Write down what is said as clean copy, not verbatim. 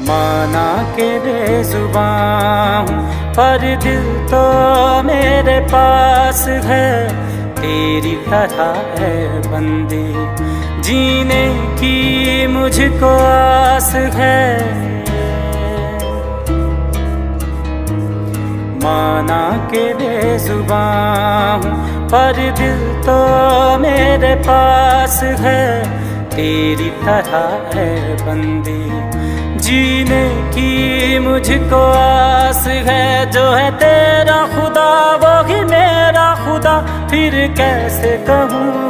माना के बेजुबान हूँ पर दिल तो मेरे पास है, तेरी तरह है बंदी जीने की मुझको आस है। माना के बेजुबान हूँ पर दिल तो मेरे पास है, तेरी तरह है बंदी जीने की मुझको आस है। जो है तेरा खुदा वो ही मेरा खुदा, फिर कैसे कहूँ